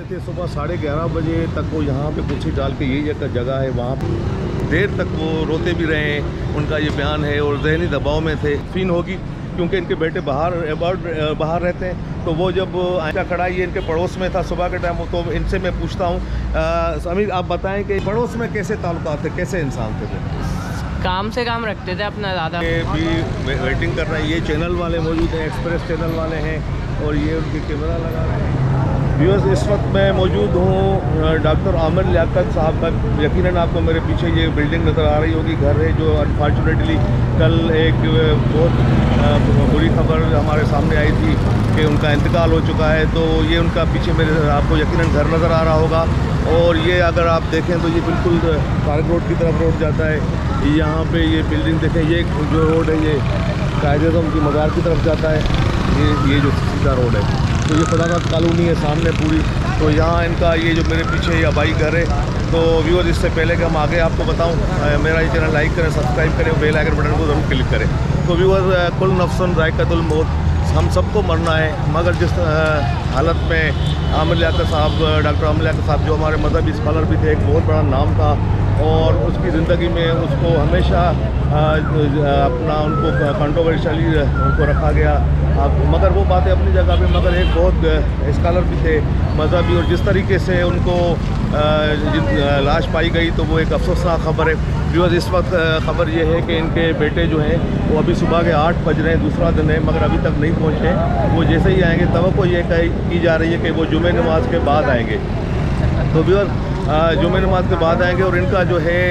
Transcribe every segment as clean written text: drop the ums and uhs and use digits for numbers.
थे सुबह 11:30 बजे तक वो यहाँ पे कुर्सी डाल के, यही एक जगह है, वहाँ देर तक वो रोते भी रहे हैं, उनका ये बयान है। और जहनी दबाव में थे, फिन होगी क्योंकि इनके बेटे बाहर रहते हैं। तो वो जब आया खड़ा, ये इनके पड़ोस में था सुबह के टाइम। तो इनसे मैं पूछता हूँ, अमीर आप बताएं कि पड़ोस में कैसे ताल्लुकात थे, कैसे इंसान थे वो? काम से काम रखते थे अपना ज़्यादा। भी वेटिंग कर रहे हैं, ये चैनल वाले मौजूद हैं, एक्सप्रेस चैनल वाले हैं, और ये उनकी कैमरा लगा रहे हैं। व्यूअर्स, इस वक्त मैं मौजूद हूँ डॉक्टर आमिर लियाकत साहब का। यकीनन आपको मेरे पीछे ये बिल्डिंग नज़र आ रही होगी, घर है जो अनफॉर्चुनेटली कल एक बहुत बुरी खबर हमारे सामने आई थी कि उनका इंतकाल हो चुका है। तो ये उनका पीछे मेरे आपको यकीनन घर नज़र आ रहा होगा। और ये अगर आप देखें तो ये बिल्कुल तारक रोड की तरफ रोड जाता है। यहाँ पे ये बिल्डिंग देखें, ये जो रोड है ये कायद-ए-आज़म की मज़ार की तरफ जाता है। ये जो सीधा रोड है, तो ये फदाकत कॉलोनी है सामने पूरी। तो यहाँ इनका ये जो मेरे पीछे ये आबाई घर है। तो व्यूअर्स, इससे पहले कि हम आगे आपको बताऊँ, मेरा ये चैनल लाइक करें, सब्सक्राइब करें, बेल आइकन बटन को ज़रूर क्लिक करें। तो व्यूअर्स, कुल नफ्सन ज़ायक़तुल मौत, हम सबको मरना है, मगर जिस हालत में आमिर लियाकत साहब, डॉक्टर आमिर लियाकत साहब जो हमारे मजहबी स्कॉलर भी थे, एक बहुत बड़ा नाम था, और उसकी ज़िंदगी में उसको हमेशा अपना उनको कंट्रोवर्शियली उनको रखा गया। मगर वो बातें अपनी जगह पे, मगर एक बहुत स्कॉलर भी थे मजहबी, और जिस तरीके से उनको लाश पाई गई तो वो एक अफसोसनाक खबर है। व्यूअर्स, इस वक्त ख़बर ये है कि इनके बेटे जो हैं वो अभी सुबह के 8 बज रहे हैं, दूसरा दिन है, मगर अभी तक नहीं पहुँचे। वो जैसे ही आएंगे, तवक्को ये की जा रही है कि वो जुमे नमाज के बाद आएंगे। तो व्यूअर्स, जुमे नमाज के बाद आएंगे। और इनका जो है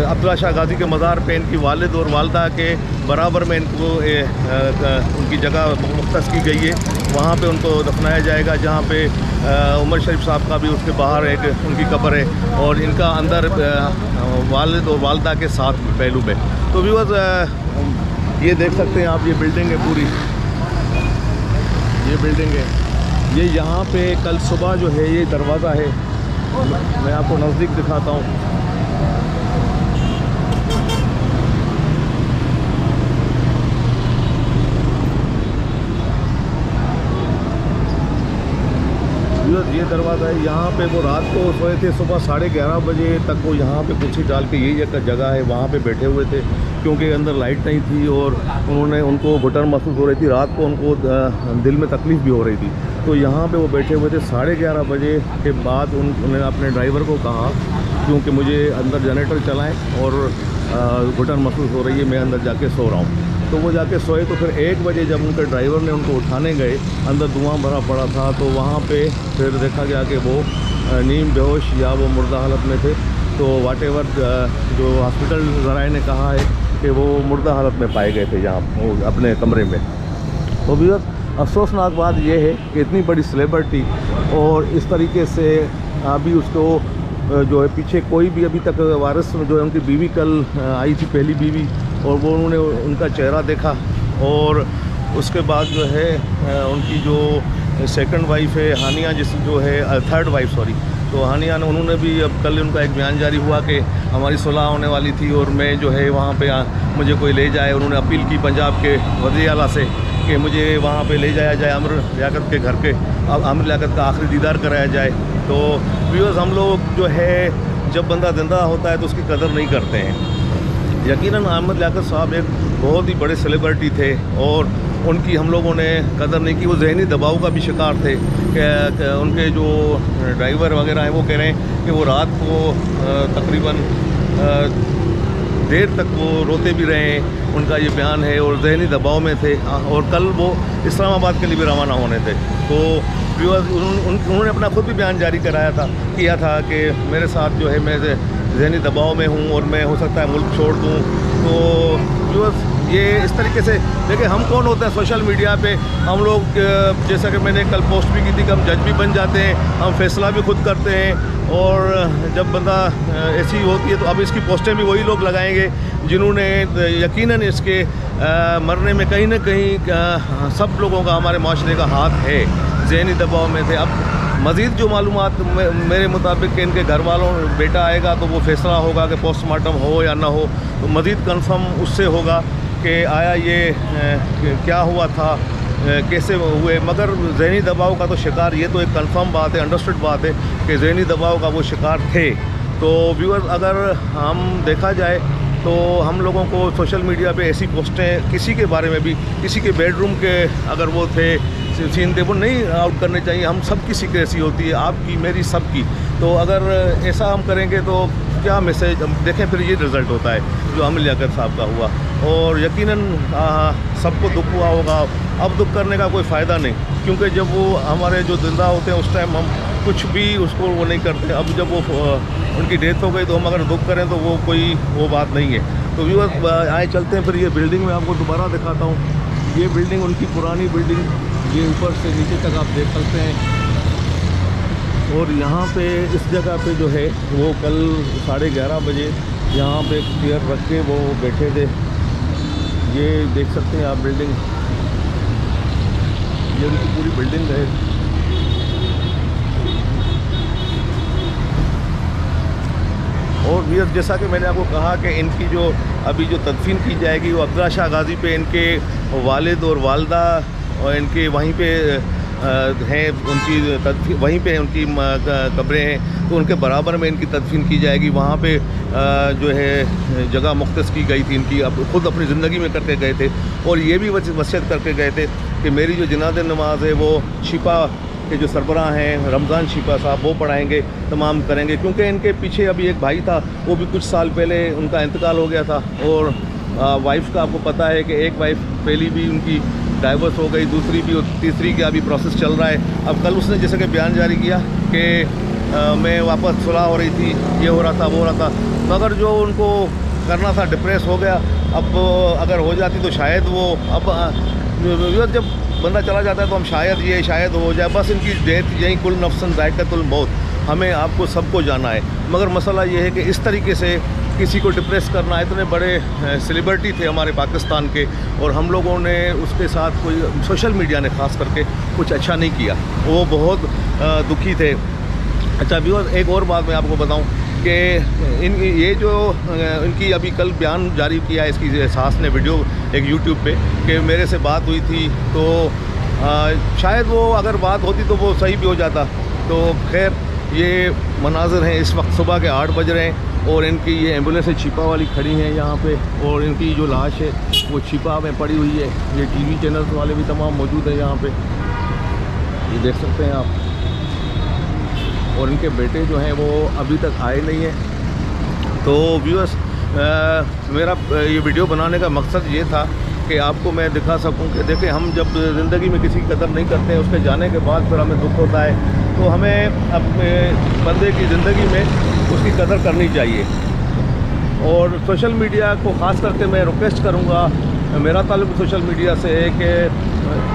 अब्दुल्ला शाह गाजी के मज़ार पे इनकी वालिद और वालदा के बराबर में इनको उनकी जगह मुख्तस की गई है, वहाँ पे उनको दफनाया जाएगा, जहाँ पे उमर शरीफ साहब का भी उसके बाहर एक उनकी कब्र है, और इनका अंदर वालिद और वालदा के साथ पहलू पे। तो व्यूअर्स, ये देख सकते हैं आप, ये बिल्डिंग है पूरी, ये बिल्डिंग है। ये यहाँ पे कल सुबह जो है ये दरवाज़ा है, मैं आपको नज़दीक दिखाता हूँ। ये दरवाज़ा है, यहाँ पे वो रात को सोए थे, सुबह 11:30 बजे तक वो यहाँ पे कुर्सी डाल के, यही एक जगह है, वहाँ पे बैठे हुए थे, क्योंकि अंदर लाइट नहीं थी और उनको घुटन महसूस हो रही थी, रात को उनको दिल में तकलीफ़ भी हो रही थी। तो यहाँ पे वो बैठे हुए थे। 11:30 बजे के बाद उन्होंने अपने ड्राइवर को कहा, क्योंकि मुझे अंदर जनरेटर चलाएं और घुटन महसूस हो रही है, मैं अंदर जाके सो रहा हूँ। तो वो जाके सोए। तो फिर 1 बजे जब उनके ड्राइवर ने उनको उठाने गए, अंदर धुआं भरा पड़ा था, तो वहाँ पे फिर देखा गया कि वो नीम बेहोश या वो मुर्दा हालत में थे। तो वाटेवर जो हॉस्पिटल ज़राए ने कहा है कि वो मुर्दा हालत में पाए गए थे यहाँ अपने कमरे में। तो भी अफसोसनाक बात यह है कि इतनी बड़ी सेलिब्रिटी और इस तरीके से अभी उसको जो है पीछे कोई भी अभी तक वारिस जो है, उनकी बीवी कल आई थी, पहली बीवी, और वो उन्होंने उनका चेहरा देखा। और उसके बाद जो है उनकी जो सेकंड वाइफ है हानिया, जो है थर्ड वाइफ सॉरी, तो हानिया ने, उन्होंने भी अब कल उनका एक बयान जारी हुआ कि हमारी सुलह होने वाली थी और मैं जो है वहाँ पे मुझे कोई ले जाए। उन्होंने अपील की पंजाब के वज़ीर आला से कि मुझे वहाँ पे ले जाया जाए, आमिर लियाकत के घर के, आमिर लियाकत का आखिरी दीदार कराया जाए। तो व्यूअर्स, हम लोग जो है जब बंदा ज़िंदा होता है तो उसकी कदर नहीं करते हैं। यकीनन आमिर लियाकत साहब एक बहुत ही बड़े सेलिब्रिटी थे और उनकी हम लोगों ने कदर नहीं की। वो जहनी दबाव का भी शिकार थे कि उनके जो ड्राइवर वगैरह हैं वो कह रहे हैं कि वो रात को तकरीबन देर तक वो रोते भी रहे हैं, उनका ये बयान है, और जहनी दबाव में थे। और कल वो इस्लामाबाद के लिए भी रवाना होने थे। तो व्यूअर्स, उन्होंने अपना खुद भी बयान जारी किया था कि मेरे साथ जो है मैं जहनी दबाव में हूँ और मैं हो सकता है मुल्क छोड़ दूँ। तो व्यूअर्स, ये इस तरीके से देखिए, हम कौन होते हैं सोशल मीडिया पे, हम लोग जैसा कि मैंने कल पोस्ट भी की थी कि हम जज भी बन जाते हैं, हम फैसला भी खुद करते हैं। और जब बंदा ऐसी होती है तो अब इसकी पोस्टें भी वही लोग लगाएंगे जिन्होंने यकीनन इसके मरने में कहीं ना कहीं सब लोगों का, हमारे माशरे का हाथ है। ज़हनी दबाव में थे। अब मज़ीद जो मालूमात मेरे मुताबिक कि इनके घर वालों बेटा आएगा तो वो फैसला होगा कि पोस्टमार्टम हो या ना हो, तो मज़ीद कंफर्म उससे होगा कि आया ये क्या हुआ था कैसे हुए, मगर ज़हनी दबाव का तो शिकार, ये तो एक कंफर्म बात है, अंडरस्टूड बात है कि ज़हनी दबाव का वो शिकार थे। तो व्यूअर्स, अगर हम देखा जाए तो हम लोगों को सोशल मीडिया पे ऐसी पोस्टें किसी के बारे में भी, किसी के बेडरूम के अगर वो थे सीन थे, वो नहीं आउट करने चाहिए। हम सब की सीक्रेसी होती है, आपकी, मेरी, सबकी। तो अगर ऐसा हम करेंगे तो क्या मैसेज हम देखें, फिर ये रिज़ल्ट होता है जो आमिर लियाकत साहब का हुआ। और यकीनन सबको दुख हुआ होगा। अब दुख करने का कोई फ़ायदा नहीं, क्योंकि जब वो हमारे जो जिंदा होते हैं उस टाइम हम कुछ भी उसको वो नहीं करते। अब जब वो उनकी डेथ हो गई तो हम अगर दुख करें तो वो कोई वो बात नहीं है। तो व्यूअर्स, आए चलते हैं फिर ये बिल्डिंग में आपको दोबारा दिखाता हूँ। ये बिल्डिंग उनकी पुरानी बिल्डिंग, ये ऊपर से नीचे तक आप देख सकते हैं। और यहाँ पे इस जगह पे जो है वो कल 11:30 बजे यहाँ पे चेयर रख के वो बैठे थे। ये देख सकते हैं आप बिल्डिंग, ये उनकी पूरी बिल्डिंग है। और व्यूअर, जैसा कि मैंने आपको कहा कि इनकी जो अभी जो तदफीन की जाएगी वो अब्दुल्ला शाह गाज़ी पे इनके वालिद और वालदा और इनके वहीं पे हैं, उनकी तदफीन वहीं पे उनकी कब्रें हैं, तो उनके बराबर में इनकी तदफीन की जाएगी। वहाँ पे जो है जगह मुख्तस की गई थी इनकी, अब खुद अपनी ज़िंदगी में करके गए थे। और ये भी वसीयत करके गए थे कि मेरी जो जनाज़ा नमाज है वो शिपा के जो सरबराह हैं रमज़ान शिपा साहब वो पढ़ाएंगे, तमाम करेंगे। क्योंकि इनके पीछे अभी एक भाई था, वो भी कुछ साल पहले उनका इंतकाल हो गया था। और वाइफ का आपको पता है कि एक वाइफ पहली भी उनकी डाइवर्स हो गई, दूसरी भी, तीसरी का अभी प्रोसेस चल रहा है। अब कल उसने जैसे कि बयान जारी किया कि मैं वापस सुलह हो रही थी, ये हो रहा था, वो हो रहा था, मगर जो उनको करना था डिप्रेस हो गया। अब अगर हो जाती तो शायद वो, अब जब बंदा चला जाता है तो हम शायद हो जाए, बस इनकी डेथ यही, कुल नफ्सन ज़ायक़तुल मौत, हमें आपको सबको जाना है। मगर मसला ये है कि इस तरीके से किसी को डिप्रेस करना, इतने बड़े सेलिब्रिटी थे हमारे पाकिस्तान के, और हम लोगों ने उसके साथ कोई, सोशल मीडिया ने ख़ास करके कुछ अच्छा नहीं किया, वो बहुत दुखी थे। अच्छा व्यूअर्स, एक और बात मैं आपको बताऊं कि ये जो इनकी अभी कल बयान जारी किया है इसकी सास ने, वीडियो एक यूट्यूब पे, कि मेरे से बात हुई थी, तो शायद वो अगर बात होती तो वो सही भी हो जाता। तो खैर, ये मनाज़र हैं, इस वक्त सुबह के 8 बज रहे हैं और इनकी ये एम्बुलेंसें छिपा वाली खड़ी हैं यहाँ पे, और इनकी जो लाश है वो छिपा में पड़ी हुई है। ये टीवी चैनल्स वाले भी तमाम मौजूद हैं यहाँ पे, ये देख सकते हैं आप। और इनके बेटे जो हैं वो अभी तक आए नहीं हैं। तो व्यूअर्स, मेरा ये वीडियो बनाने का मकसद ये था कि आपको मैं दिखा सकूं कि देखिए, हम जब ज़िंदगी में किसी की कदर नहीं करते हैं, उसके जाने के बाद फिर हमें दुख होता है। तो हमें अपने बंदे की ज़िंदगी में उसकी कदर करनी चाहिए। और सोशल मीडिया को ख़ास करके मैं रिक्वेस्ट करूँगा, मेरा ताल्लुक़ सोशल मीडिया से है कि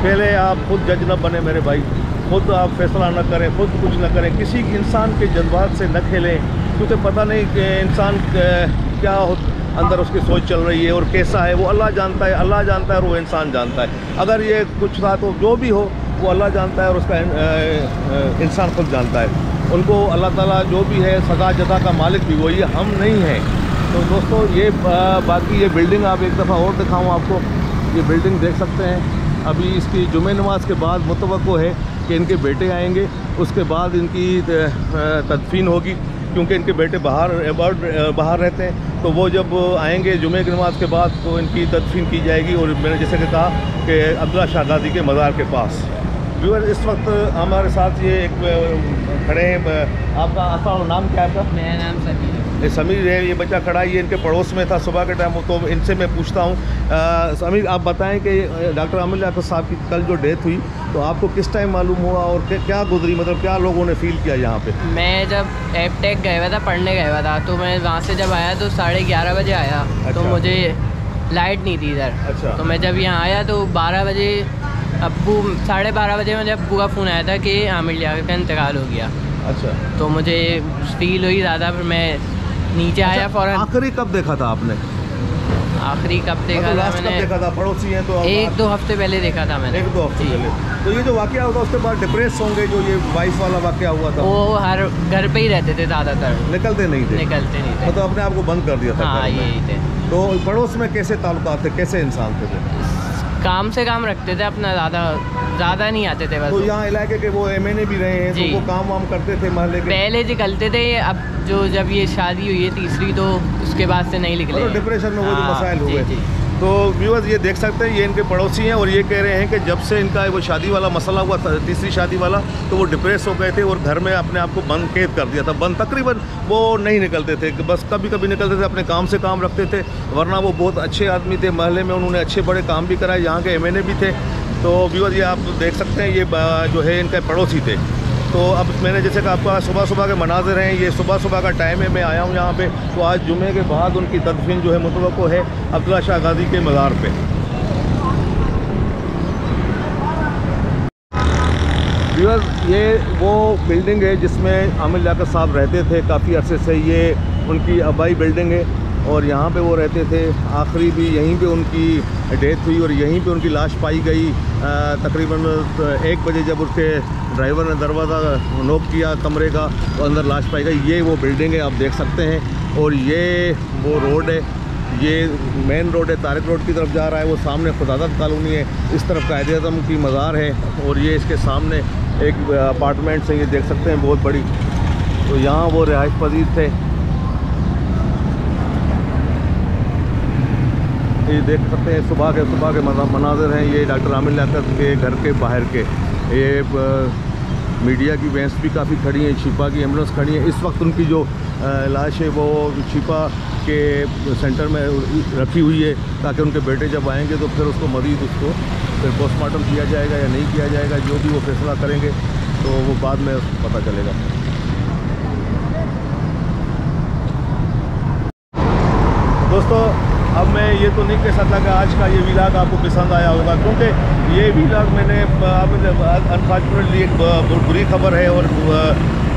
पहले आप खुद जज न बने मेरे भाई, खुद आप फैसला न करें, खुद कुछ न करें, किसी इंसान के जज्बात से न खेलें, क्योंकि पता नहीं कि इंसान क्या अंदर उसकी सोच चल रही है और कैसा है, वो अल्लाह जानता है, अल्लाह जानता है और वो इंसान जानता है। अगर ये कुछ था तो जो भी हो वो अल्लाह जानता है और उसका इंसान खुद जानता है। उनको अल्लाह ताला जो भी है सदा जदा का मालिक भी वही है, हम नहीं हैं। तो दोस्तों, ये बाकी ये बिल्डिंग आप एक दफ़ा और दिखाऊँ आपको, ये बिल्डिंग देख सकते हैं। अभी इसकी जुमे नमाज के बाद मुतवक्को है कि इनके बेटे आएंगे, उसके बाद इनकी तदफीन होगी, क्योंकि इनके बेटे बाहर रहते हैं। तो वो जब आएंगे जुमे की नमाज के बाद तो इनकी तदफीन की जाएगी। और मैंने जैसे कि कहा कि अब्दुल्ला शाह गाज़ी के मज़ार के पास। व्यूअर, इस वक्त हमारे साथ ये एक खड़े हैं, आपका असल नाम क्या है आपका? मेरा नाम समीर है। समीर है, ये बच्चा खड़ा है, ये इनके पड़ोस में था सुबह के टाइम। तो इनसे मैं पूछता हूँ, समीर आप बताएं कि डॉक्टर आमिर लियाकत साहब की कल जो डेथ हुई तो आपको किस टाइम मालूम हुआ और क्या गुजरी, मतलब क्या लोगों ने फ़ील किया यहाँ पे? मैं जब एपटेक गया हुआ था, पढ़ने गया हुआ था, तो मैं वहाँ से जब आया तो 11:30 बजे आया। अच्छा। तो मुझे लाइट नहीं थी इधर। अच्छा। तो मैं जब यहाँ आया तो 12 बजे अब्बू 12:30 बजे मुझे अब्बू का फ़ोन आया था कि आमिर लियाकत का इंतकाल हो गया। अच्छा। तो मुझे फील हुई ज़्यादा, फिर मैं नीचे आया फ़ौरन। आखिरी कब देखा था आपने? आखिरी कब देखा था मैंने? कब देखा था? पड़ोसी हैं तो 1-2 हफ्ते पहले देखा था मैंने। 1-2 हफ्ते पहले। तो ये जो वाक़या होगा उसके बाद डिप्रेस होंगे, जो ये वाइफ वाला वाक़या हुआ था? वो हर घर पे ही रहते थे ज़्यादातर, निकलते नहीं थे? निकलते नहीं थे। मतलब अपने आप को बंद कर दिया था? हाँ, यही थे। तो पड़ोस में कैसे ताल्लुकात थे, कैसे इंसान थे? काम से काम रखते थे अपना, ज़्यादा नहीं आते थे बस। तो यहाँ इलाके के वो MNA भी रहे हैं, तो वो काम वाम करते थे महल्ले के? पहले निकलते थे, अब जब ये शादी हुई है तीसरी, तो उसके बाद से नहीं निकले। डिप्रेशन में वो जो मसाइल हुए। तो व्यूअर्स ये देख सकते हैं, ये इनके पड़ोसी हैं और ये कह रहे हैं कि जब से इनका वो शादी वाला मसला हुआ था, तीसरी शादी वाला, तो वो डिप्रेस हो गए थे और घर में अपने आप को बंद कैद कर दिया था। बंद तकरीबन वो नहीं निकलते थे, बस कभी कभी निकलते थे, अपने काम से काम रखते थे, वरना वो बहुत अच्छे आदमी थे। महल्ले में उन्होंने अच्छे बड़े काम भी कराए, यहाँ के MNA भी थे। तो व्यूअर्स ये आप देख सकते हैं, ये जो है इनके पड़ोसी थे। तो अब मैंने जैसे कि आपका सुबह सुबह के मनाज़िर हैं, ये सुबह सुबह का टाइम है, मैं आया हूँ यहाँ पे। तो आज जुमे के बाद उनकी तदफीन जो है मुतवक्को है अब्दुल्ला शाह गाज़ी के मज़ार पे। व्यूअर्स ये वो बिल्डिंग है जिसमें आमिर लियाकत साहब रहते थे काफ़ी अरसे से। ये उनकी आबाई बिल्डिंग है और यहाँ पे वो रहते थे। आखिरी भी यहीं पे उनकी डेथ हुई और यहीं पे उनकी लाश पाई गई। तकरीबन 1 बजे जब उसके ड्राइवर ने दरवाज़ा नॉक किया कमरे का, तो अंदर लाश पाई गई। ये वो बिल्डिंग है, आप देख सकते हैं। और ये वो रोड है, ये मेन रोड है, तारिक रोड की तरफ जा रहा है। वो सामने खुदादत कॉलोनी है, इस तरफ कायद-ए-आज़म की मज़ार है और ये इसके सामने एक अपार्टमेंट्स है, ये देख सकते हैं बहुत बड़ी। तो यहाँ वो रिहाइश पजीर थे। ये देख सकते हैं सुबह के मनाज़िर हैं। ये डॉक्टर आमिर लियाकत के घर के बाहर के। ये मीडिया की वैंस भी काफ़ी खड़ी हैं, शिफा की एम्बुलेंस खड़ी है। इस वक्त उनकी जो लाश है वो शिफा के सेंटर में रखी हुई है, ताकि उनके बेटे जब आएंगे तो फिर उसको मज़ीद उसको फिर पोस्टमार्टम किया जाएगा या नहीं किया जाएगा, जो भी वो फैसला करेंगे तो वो बाद में पता चलेगा। दोस्तों अब मैं ये तो नहीं कह सकता कि आज का ये व्लॉग आपको पसंद आया होगा, क्योंकि ये व्लॉग मैंने अनफॉर्चुनेटली एक बुरी खबर है और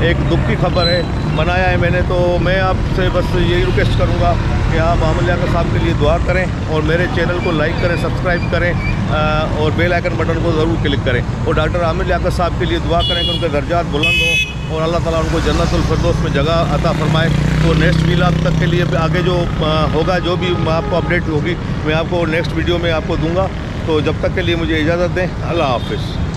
एक दुख की खबर है बनाया है मैंने। तो मैं आपसे बस यही रिक्वेस्ट करूँगा कि आप आमिर लियाकत साहब के लिए दुआ करें और मेरे चैनल को लाइक करें, सब्सक्राइब करें और बेल आइकन बटन को ज़रूर क्लिक करें। और डॉक्टर आमिर लियाकत साहब के लिए दुआ करें कि उनके दर्जात बुलंद हों और अल्लाह ताला उनको जन्नतुल फिरदौस में जगह अता फरमाए। तो नेक्स्ट व्लॉग तक के लिए आगे जो होगा, जो भी आपको अपडेट होगी, मैं आपको नेक्स्ट वीडियो में आपको दूंगा। तो जब तक के लिए मुझे इजाज़त दें। अल्लाह हाफ़िज़।